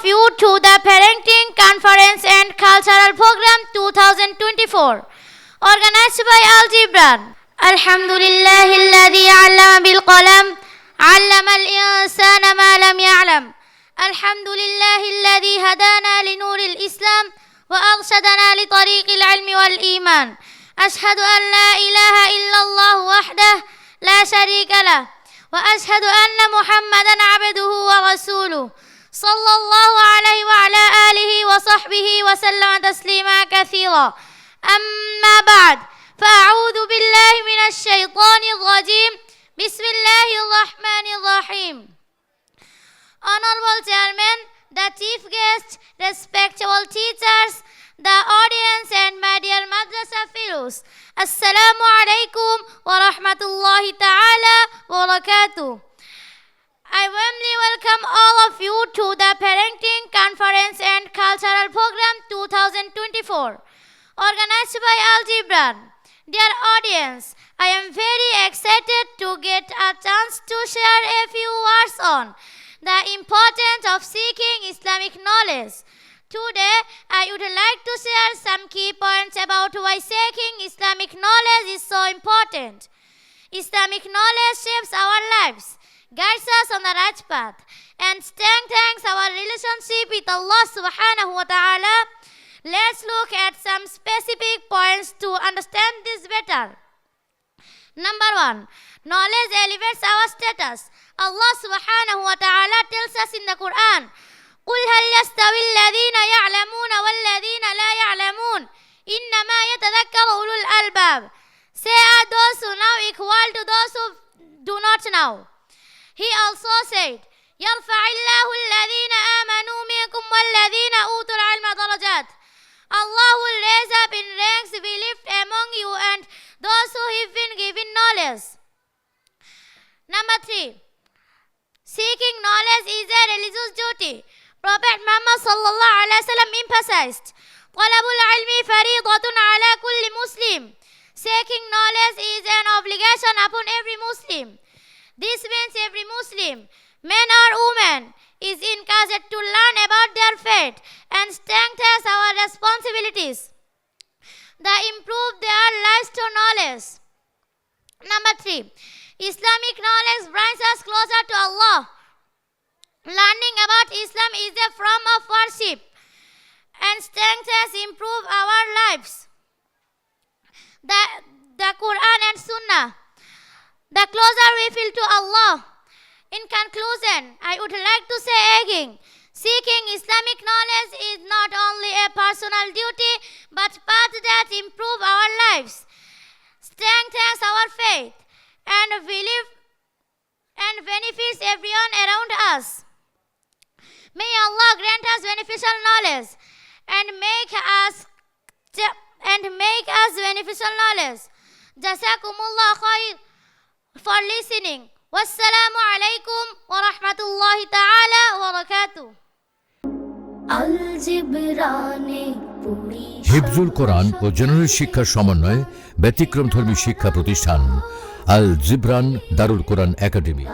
you to the Parenting Conference and Cultural Program 2024, organized by Al Gibran. Alhamdulillah alladhi 'allama bil qalam, 'allama al-insana ma lam ya'lam. Alhamdulillah alladhi hadana li nuril Islam wa arshadana li tariqil ilmi wal iman. Ashhadu an la ilaha illallah wahdahu la sharika lah wa ashhadu anna Muhammadan 'abduhu wa rasuluhu. صلى الله عليه وعلى آله وصحبه وسلم تسليما كثيرا. أما بعد فأعوذ بالله من الشيطان الرجيم. بسم الله الرحمن الرحيم. Honorable Chairman, the Chief Guest, respectable teachers, the audience and my dear Madrasa Fellows, Assalamu alaikum wa rahmatullahi ta'ala wa barakatuh. I warmly welcome all of you to the Parenting Conference and Cultural Program 2024, organized by Al Gibran. Dear audience, I am very excited to get a chance to share a few words on the importance of seeking Islamic knowledge. Today, I would like to share some key points about why seeking Islamic knowledge is so important. Islamic knowledge shapes our lives, guides us on the right path, and strengthens our relationship with Allah subhanahu wa ta'ala. Let's look at some specific points to understand this better. Number 1. Knowledge elevates our status. Allah subhanahu wa ta'ala tells us in the Quran, قُلْ هَلْ يَسْتَوِي الَّذِينَ يَعْلَمُونَ وَالَّذِينَ لَا يَعْلَمُونَ إِنَّمَا يَتَذَكَّرُ أُولُو الْأَلْبَابِ. Say, are those who know equal to those who do not know? He also said, يَرْفَعِ اللَّهُ الَّذِينَ آمَنُوا مِنكُمْ وَالَّذِينَ أُوتُوا الْعِلْمَ دَرَجَاتٍ. Allah will raise up in ranks believed among you and those who have been given knowledge. Number 3. Seeking knowledge is a religious duty. Prophet Muhammad sallallahu alaihi wasallam emphasized, طَلَبُ الْعِلْمِ فَرِيضَةٌ عَلَى كُلِّ مُسْلِمٍ. Seeking knowledge is an obligation upon every Muslim. This means every Muslim, man or woman, is encouraged to learn about their faith and strengthens our responsibilities that improve their lives through knowledge. Number 3. Islamic knowledge brings us closer to Allah. Learning about Islam is a form of worship and strengthens improve our lives. The Quran and Sunnah, the closer we feel to Allah. In conclusion, I would like to say again, seeking Islamic knowledge is not only a personal duty, but path that improve our lives, strengthens our faith, and belief, and benefits everyone around us. May Allah grant us beneficial knowledge and make us beneficial knowledge. Jazakumullah khair for listening. Wassalamu alaikum wa rahmatullahi ta'ala wa barakatuh. হিফজুল Quran O general শিক্ষার সমন্বয়ে ব্যতিক্রমধর্মী শিক্ষা প্রতিষ্ঠান আল জিবরান দারুল কোরআন academy.